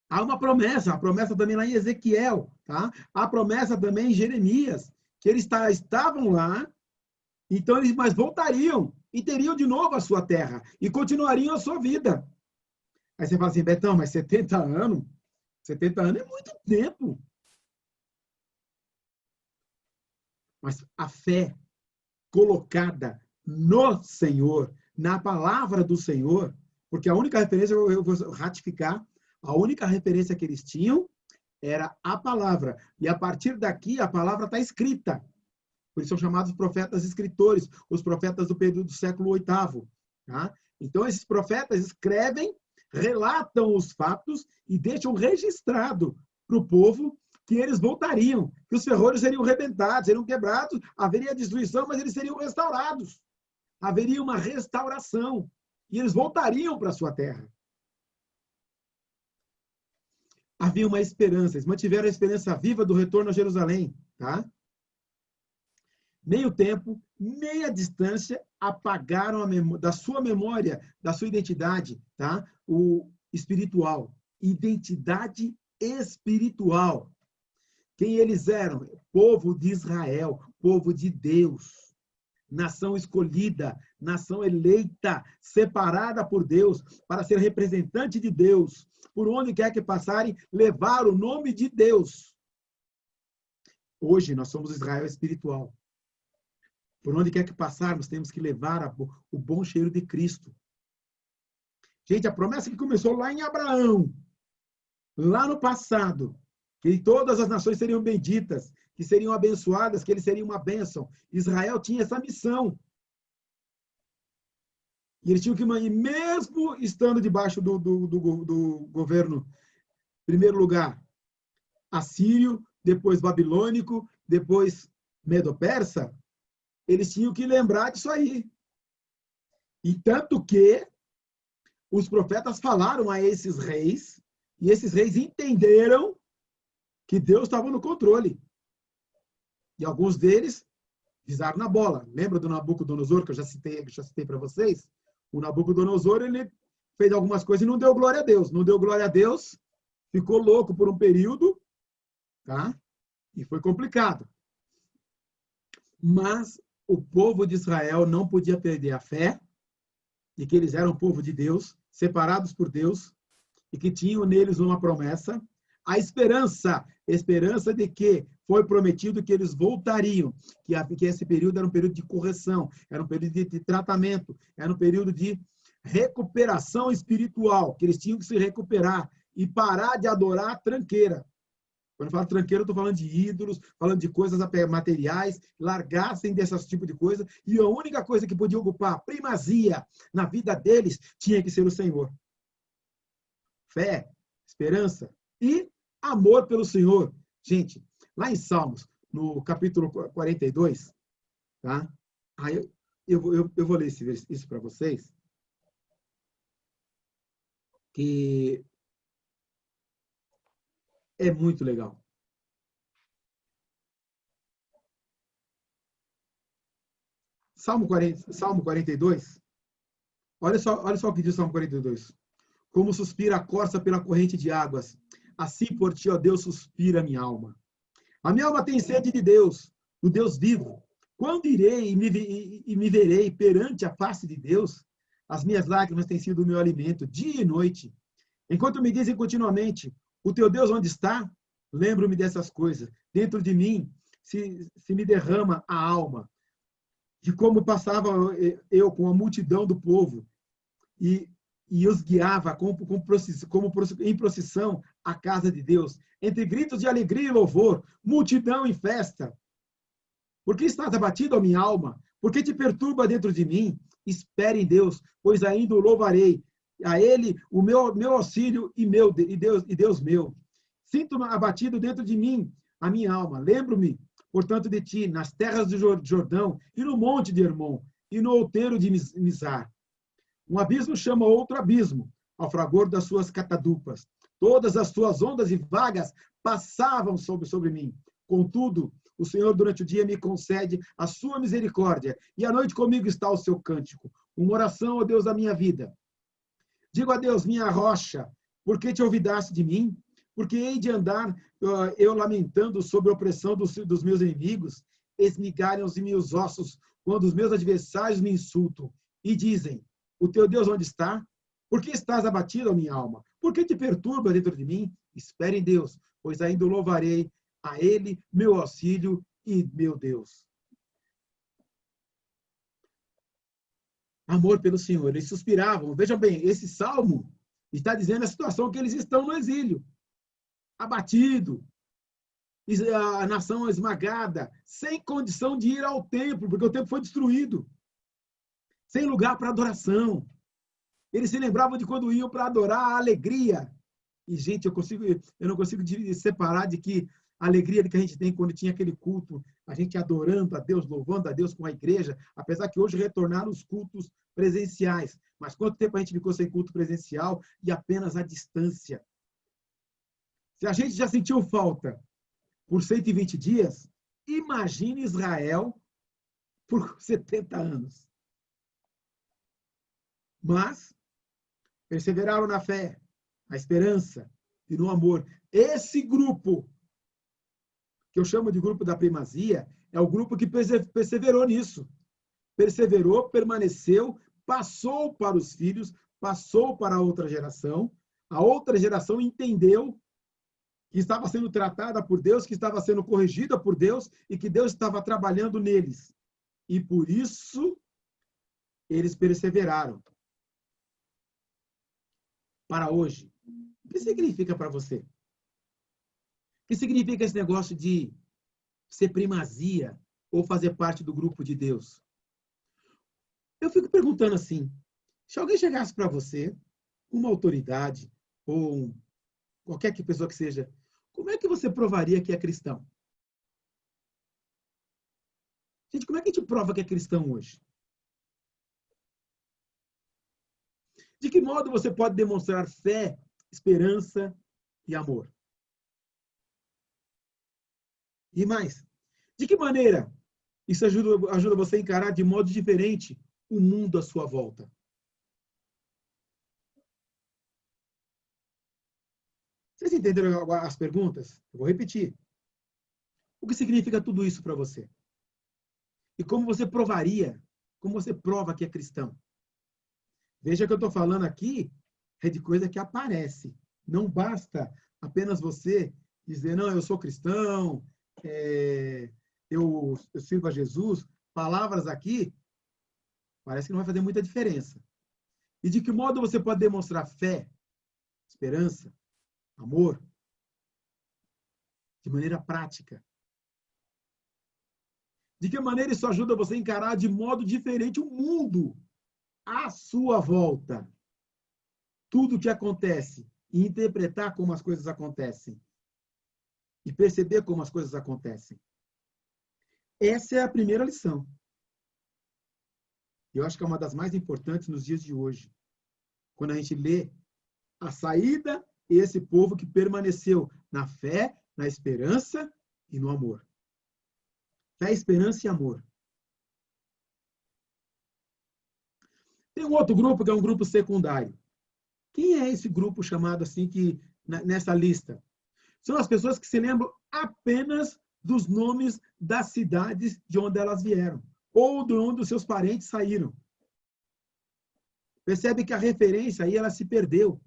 Speaker 1: Há uma promessa, a promessa também lá em Ezequiel, tá? Há a promessa também em Jeremias, que eles estavam lá, então mas voltariam e teriam de novo a sua terra e continuariam a sua vida. Aí você fala assim, Betão, mas 70 anos? 70 anos é muito tempo. Mas a fé colocada no Senhor, na palavra do Senhor, porque a única referência, eu vou ratificar, a única referência que eles tinham era a palavra. E a partir daqui, a palavra está escrita. Por isso são chamados profetas escritores, os profetas do período do século VIII. Tá? Então, esses profetas escrevem, relatam os fatos e deixam registrado para o povo que eles voltariam, que os ferrolhos seriam rebentados, seriam quebrados, haveria destruição, mas eles seriam restaurados. Haveria uma restauração. E eles voltariam para a sua terra. Havia uma esperança, eles mantiveram a esperança viva do retorno a Jerusalém, tá? Nem o tempo, nem a distância apagaram da sua memória, da sua identidade, tá? O espiritual, identidade espiritual. Quem eles eram? Povo de Israel, povo de Deus. Nação escolhida, nação eleita, separada por Deus, para ser representante de Deus. Por onde quer que passarem, levar o nome de Deus. Hoje, nós somos Israel espiritual. Por onde quer que passarmos, temos que levar o bom cheiro de Cristo. Gente, a promessa que começou lá em Abraão, lá no passado, que todas as nações seriam benditas, que seriam abençoadas, que ele seria uma bênção. Israel tinha essa missão. E eles tinham que, mesmo estando debaixo do governo, em primeiro lugar, assírio, depois babilônico, depois medo-persa, eles tinham que lembrar disso aí. E tanto que os profetas falaram a esses reis, e esses reis entenderam que Deus estava no controle. E alguns deles pisaram na bola. Lembra do Nabucodonosor, que eu já citei para vocês? O Nabucodonosor, ele fez algumas coisas e não deu glória a Deus. Não deu glória a Deus, ficou louco por um período, tá? E foi complicado. Mas o povo de Israel não podia perder a fé de que eles eram o povo de Deus, separados por Deus, e que tinham neles uma promessa, a esperança de que foi prometido que eles voltariam, que esse período era um período de correção, era um período de tratamento, era um período de recuperação espiritual, que eles tinham que se recuperar e parar de adorar a tranqueira. Quando eu falo tranqueira, eu estou falando de ídolos, falando de coisas materiais, largassem desse tipo de coisa, e a única coisa que podia ocupar primazia na vida deles tinha que ser o Senhor. Fé, esperança e amor pelo Senhor. Gente, lá em Salmos, no capítulo 42, tá? Aí eu vou ler isso para vocês, que é muito legal. Salmo 42. Olha só o que diz o Salmo 42. Como suspira a corça pela corrente de águas, assim por ti, ó Deus, suspira a minha alma. A minha alma tem sede de Deus, do Deus vivo. Quando irei e me verei perante a face de Deus? As minhas lágrimas têm sido o meu alimento, dia e noite. Enquanto me dizem continuamente, o teu Deus onde está? Lembro-me dessas coisas. Dentro de mim se me derrama a alma. De como passava eu com a multidão do povo e os guiava em procissão à casa de Deus, entre gritos de alegria e louvor, multidão em festa. Por que estás abatido, ó minha alma? Por que te perturba dentro de mim? Espere em Deus, pois ainda o louvarei. A Ele, o meu auxílio e Deus meu. Sinto-me abatido dentro de mim, a minha alma. Lembro-me, portanto, de ti, nas terras do Jordão, e no monte de Hermon, e no outeiro de Mizar. Um abismo chama outro abismo, ao fragor das suas catadupas. Todas as suas ondas e vagas passavam sobre mim. Contudo, o Senhor durante o dia me concede a sua misericórdia, e à noite comigo está o seu cântico. Uma oração, ó Deus da minha vida. Digo a Deus, minha rocha, por que te olvidaste de mim? Porque hei de andar eu lamentando sobre a opressão dos meus inimigos? Esmigalham-se meus ossos quando os meus adversários me insultam e dizem, o teu Deus onde está? Por que estás abatido, minha alma? Por que te perturba dentro de mim? Espere em Deus, pois ainda o louvarei a Ele, meu auxílio e meu Deus. Amor pelo Senhor. Eles suspiravam. Vejam bem, esse salmo está dizendo a situação que eles estão no exílio. Abatido, a nação esmagada, sem condição de ir ao templo, porque o templo foi destruído. Sem lugar para adoração. Eles se lembravam de quando iam para adorar a alegria. E, gente, eu não consigo separar de que a alegria que a gente tem quando tinha aquele culto, a gente adorando a Deus, louvando a Deus com a igreja, apesar que hoje retornaram os cultos presenciais. Mas quanto tempo a gente ficou sem culto presencial e apenas à distância? Se a gente já sentiu falta por 120 dias, imagine Israel por 70 anos. Mas perseveraram na fé, na esperança e no amor. Esse grupo, que eu chamo de grupo da primazia, é o grupo que perseverou nisso. Perseverou, permaneceu, passou para os filhos, passou para a outra geração. A outra geração entendeu que estava sendo tratada por Deus, que estava sendo corrigida por Deus e que Deus estava trabalhando neles. E por isso, eles perseveraram. para hoje? O que significa para você? O que significa esse negócio de ser primazia ou fazer parte do grupo de Deus? Eu fico perguntando assim, se alguém chegasse para você, uma autoridade ou qualquer pessoa que seja, como é que você provaria que é cristão? Gente, como é que a gente prova que é cristão hoje? De que modo você pode demonstrar fé, esperança e amor? E mais, de que maneira isso ajuda você a encarar de modo diferente o mundo à sua volta? Vocês entenderam as perguntas? Eu vou repetir. O que significa tudo isso para você? E como você provaria, como você prova que é cristão? Veja que eu estou falando aqui é de coisa que aparece. Não basta apenas você dizer, não, eu sou cristão, eu sirvo a Jesus. Palavras aqui parece que não vai fazer muita diferença. E de que modo você pode demonstrar fé, esperança, amor, de maneira prática? De que maneira isso ajuda você a encarar de modo diferente o mundo à sua volta? Tudo o que acontece e interpretar como as coisas acontecem. E perceber como as coisas acontecem. Essa é a primeira lição. Eu acho que é uma das mais importantes nos dias de hoje. Quando a gente lê a saída e esse povo que permaneceu na fé, na esperança e no amor. Fé, esperança e amor. Tem um outro grupo que é um grupo secundário. Quem é esse grupo chamado assim que nessa lista? São as pessoas que se lembram apenas dos nomes das cidades de onde elas vieram, ou de onde os seus parentes saíram. Percebe que a referência aí ela se perdeu.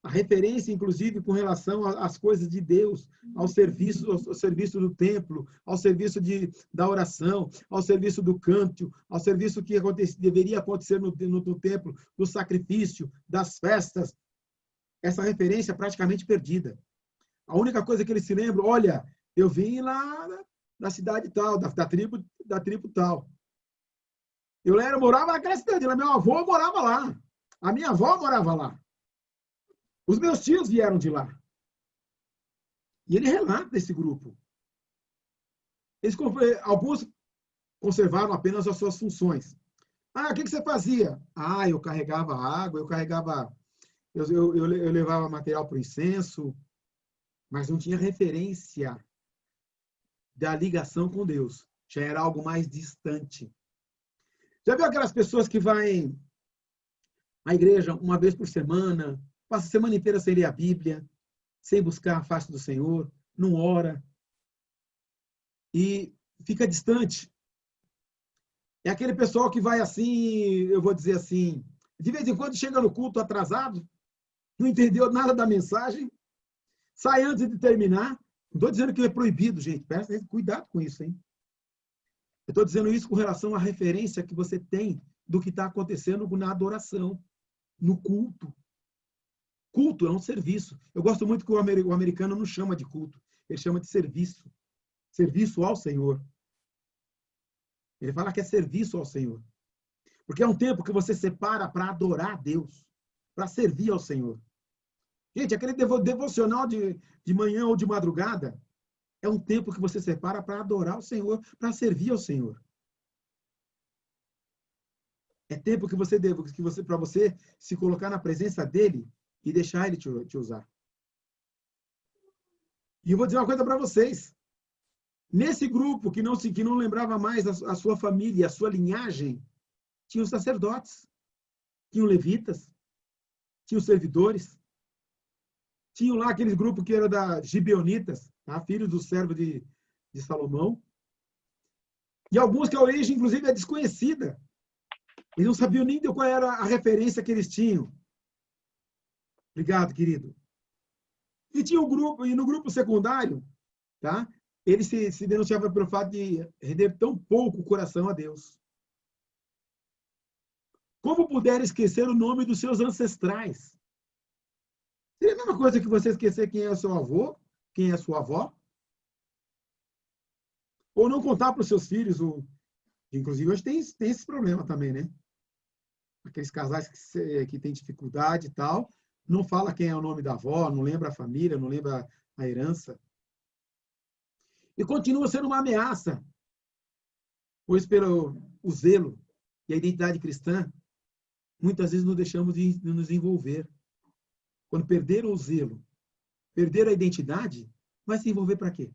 Speaker 1: A referência, inclusive, com relação às coisas de Deus, ao serviço do templo, ao serviço da oração, ao serviço do canto, ao serviço que deveria acontecer no templo, do sacrifício, das festas. Essa referência é praticamente perdida. A única coisa que eles se lembram, olha, eu vim lá da cidade tal, da tribo tal. Eu morava naquela cidade, meu avô morava lá. A minha avó morava lá. Os meus tios vieram de lá. E ele relata desse grupo. Alguns conservaram apenas as suas funções. O que você fazia? Eu carregava água, eu levava material para o incenso, mas não tinha referência da ligação com Deus. Já era algo mais distante. Já viu aquelas pessoas que vão à igreja uma vez por semana, passa a semana inteira sem ler a Bíblia, sem buscar a face do Senhor, não ora, e fica distante. É aquele pessoal que vai assim, eu vou dizer assim, de vez em quando chega no culto atrasado, não entendeu nada da mensagem, sai antes de terminar. Não estou dizendo que é proibido, gente, cuidado com isso, hein? Eu estou dizendo isso com relação à referência que você tem do que está acontecendo na adoração, no culto. Culto é um serviço. Eu gosto muito que o americano não chama de culto, ele chama de serviço. Serviço ao Senhor. Ele fala que é serviço ao Senhor. Porque é um tempo que você separa para adorar a Deus, para servir ao Senhor. Gente, aquele devocional de manhã ou de madrugada é um tempo que você separa para adorar o Senhor, para servir ao Senhor. É tempo que para você se colocar na presença dele e deixar ele te usar. E eu vou dizer uma coisa para vocês. Nesse grupo que não lembrava mais a sua família, a sua linhagem, tinham sacerdotes, tinham levitas, tinham servidores, tinham lá aquele grupo que era da Gibeonitas, tá? Filhos do servo de Salomão. E alguns que a origem, inclusive, é desconhecida. Eles não sabiam nem qual era a referência que eles tinham. Obrigado, querido. E tinha um grupo, e no grupo secundário, tá? Ele se denunciava pelo fato de render tão pouco o coração a Deus. Como puder esquecer o nome dos seus ancestrais? mesma coisa que você esquecer quem é o seu avô, quem é a sua avó, ou não contar para os seus filhos, inclusive hoje tem esse problema também, né? Aqueles casais que têm dificuldade e tal, não fala quem é o nome da avó, não lembra a família, não lembra a herança. E continua sendo uma ameaça, pois pelo o zelo e a identidade cristã, muitas vezes não deixamos de nos envolver. Quando perderam o zelo, perderam a identidade, vai se envolver para quê?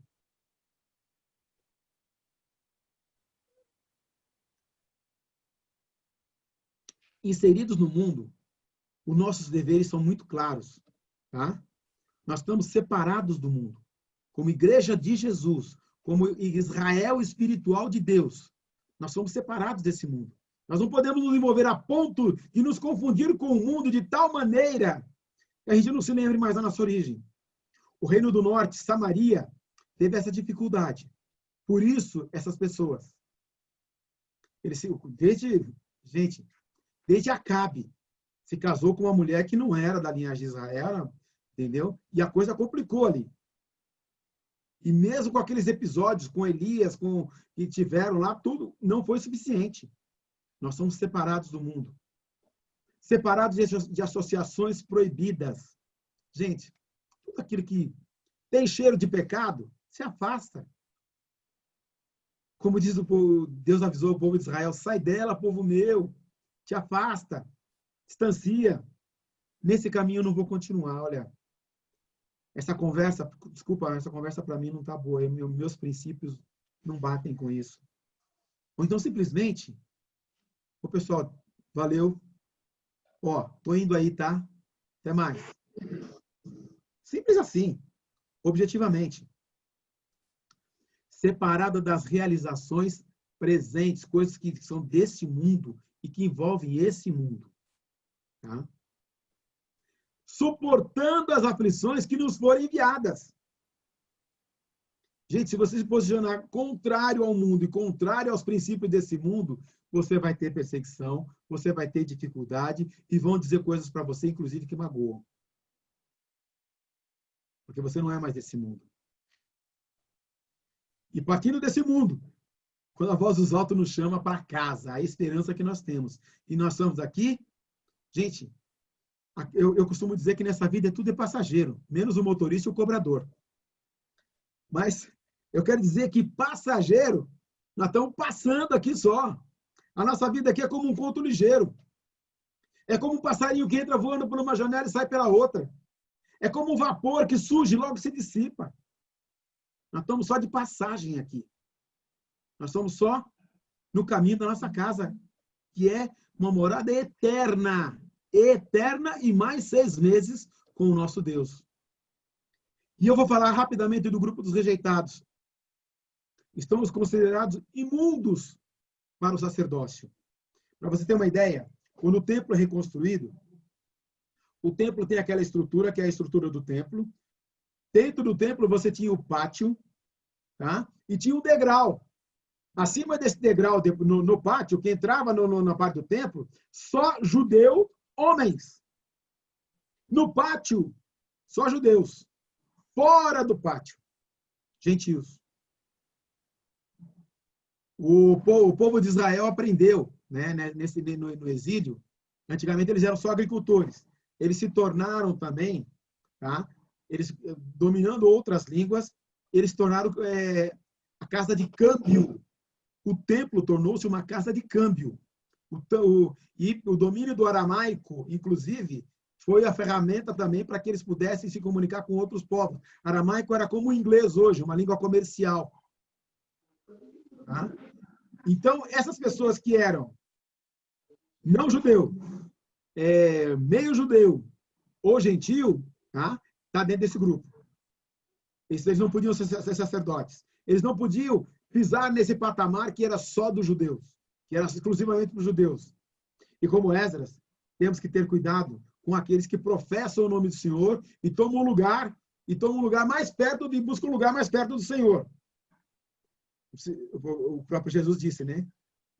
Speaker 1: Inseridos no mundo, os nossos deveres são muito claros, tá? Nós estamos separados do mundo. Como igreja de Jesus, como Israel espiritual de Deus, nós somos separados desse mundo. Nós não podemos nos envolver a ponto de nos confundir com o mundo de tal maneira que a gente não se lembre mais da nossa origem. O Reino do Norte, Samaria, teve essa dificuldade. Por isso, essas pessoas, desde Acabe, se casou com uma mulher que não era da linhagem de Israel, entendeu? E a coisa complicou ali. E mesmo com aqueles episódios com Elias, que tiveram lá, tudo não foi suficiente. Nós somos separados do mundo. Separados de associações proibidas. Gente, tudo aquilo que tem cheiro de pecado, se afasta. Como diz o povo, Deus avisou o povo de Israel, sai dela, povo meu, te afasta, distancia. Nesse caminho eu não vou continuar, olha. Essa conversa para mim não está boa, meus princípios não batem com isso. Ou então, simplesmente, ô pessoal, valeu, tô indo aí, tá? Até mais. Simples assim, objetivamente. Separado das realizações presentes, coisas que são desse mundo e que envolvem esse mundo. Tá? Suportando as aflições que nos forem enviadas. Gente, se você se posicionar contrário ao mundo e contrário aos princípios desse mundo, você vai ter perseguição, você vai ter dificuldade e vão dizer coisas para você, inclusive, que magoam. Porque você não é mais desse mundo. E partindo desse mundo, quando a voz dos altos nos chama para casa, a esperança que nós temos. E nós estamos aqui, gente, eu costumo dizer que nessa vida tudo é passageiro, menos o motorista e o cobrador. Mas eu quero dizer que passageiro, nós estamos passando aqui só. A nossa vida aqui é como um conto ligeiro. É como um passarinho que entra voando por uma janela e sai pela outra. É como um vapor que surge e logo se dissipa. Nós estamos só de passagem aqui. Nós estamos só no caminho da nossa casa, que é uma morada eterna. Eterna e mais 6 meses com o nosso Deus. E eu vou falar rapidamente do grupo dos rejeitados. Estamos considerados imundos para o sacerdócio. Para você ter uma ideia, quando o templo é reconstruído, o templo tem aquela estrutura, que é a estrutura do templo. Dentro do templo você tinha o pátio, tá? E tinha um degrau. Acima desse degrau, no pátio, que entrava na parte do templo, só judeu, homens. No pátio, só judeus. Fora do pátio, gentios. O povo de Israel aprendeu, né, no exílio. Antigamente eles eram só agricultores. Eles se tornaram também, tá? Eles, dominando outras línguas, eles se tornaram a casa de câmbio. O templo tornou-se uma casa de câmbio. E o domínio do aramaico, inclusive, foi a ferramenta também para que eles pudessem se comunicar com outros povos. Aramaico era como o inglês hoje, uma língua comercial. Tá? Então, essas pessoas que eram não judeu, meio judeu ou gentio, tá dentro desse grupo. Eles não podiam ser sacerdotes. Eles não podiam pisar nesse patamar que era só dos judeus, que era exclusivamente para os judeus. E como Esdras, temos que ter cuidado com aqueles que professam o nome do Senhor e tomam um lugar mais perto, e buscam um lugar mais perto do Senhor. O próprio Jesus disse, né?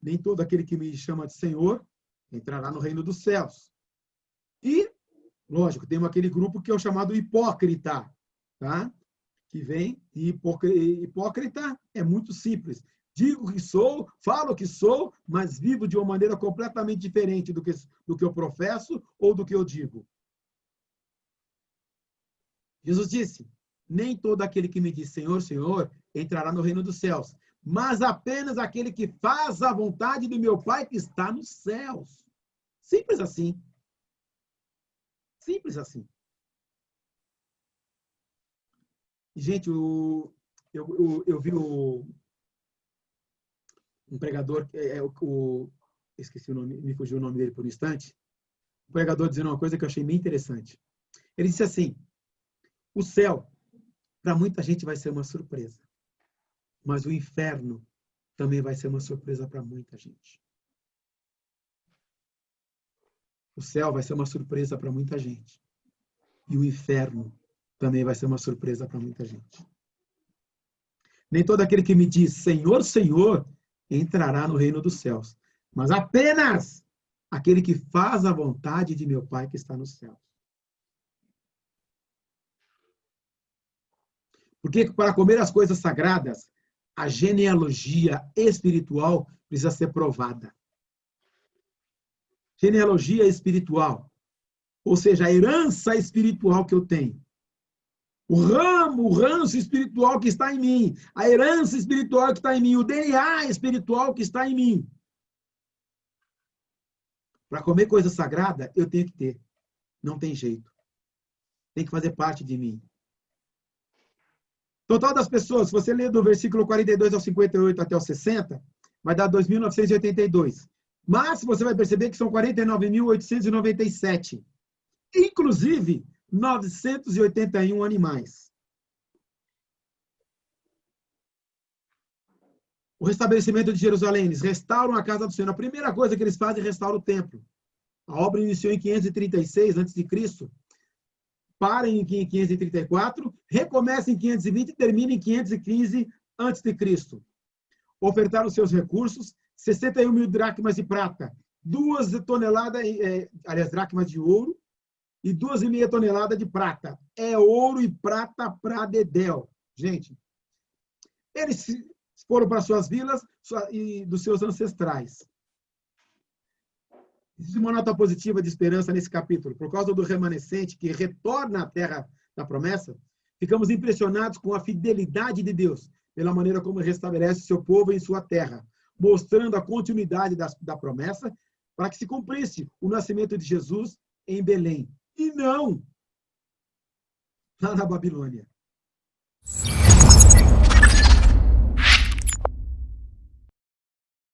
Speaker 1: Nem todo aquele que me chama de Senhor entrará no reino dos céus. E Lógico, tem aquele grupo que é o chamado hipócrita, tá? Que vem e hipócrita é muito simples. Digo que sou, falo que sou, mas vivo de uma maneira completamente diferente do que eu professo ou do que eu digo. Jesus disse, nem todo aquele que me diz Senhor, Senhor, entrará no reino dos céus, mas apenas aquele que faz a vontade do meu Pai que está nos céus. Simples assim. Simples assim. Gente, eu vi um pregador, esqueci o nome, me fugiu o nome dele por um instante, um pregador dizendo uma coisa que eu achei bem interessante. Ele disse assim, o céu, para muita gente vai ser uma surpresa, mas o inferno também vai ser uma surpresa para muita gente. O céu vai ser uma surpresa para muita gente. E o inferno também vai ser uma surpresa para muita gente. Nem todo aquele que me diz Senhor, Senhor, entrará no reino dos céus, mas apenas aquele que faz a vontade de meu Pai que está nos céus. Porque para comer as coisas sagradas, a genealogia espiritual precisa ser provada. Genealogia espiritual, ou seja, a herança espiritual que eu tenho. O ranço espiritual que está em mim, a herança espiritual que está em mim, o DNA espiritual que está em mim. Para comer coisa sagrada, eu tenho que ter. Não tem jeito. Tem que fazer parte de mim. Total das pessoas, se você ler do versículo 42 ao 58 até o 60, vai dar 2.982. Mas você vai perceber que são 49.897. Inclusive, 981 animais. O restabelecimento de Jerusalém, eles restauram a casa do Senhor. A primeira coisa que eles fazem é restaurar o templo. A obra iniciou em 536 a.C., para em 534, recomeça em 520 e termina em 515 a.C. Ofertaram seus recursos, 61 mil dracmas de prata, 2 toneladas, dracmas de ouro, e 2,5 toneladas de prata. É ouro e prata para dedéu. Gente, eles foram para suas vilas e dos seus ancestrais. Existe uma nota positiva de esperança nesse capítulo. Por causa do remanescente que retorna à terra da promessa, ficamos impressionados com a fidelidade de Deus, pela maneira como restabelece seu povo em sua terra, mostrando a continuidade da promessa para que se cumprisse o nascimento de Jesus em Belém. E não lá na Babilônia.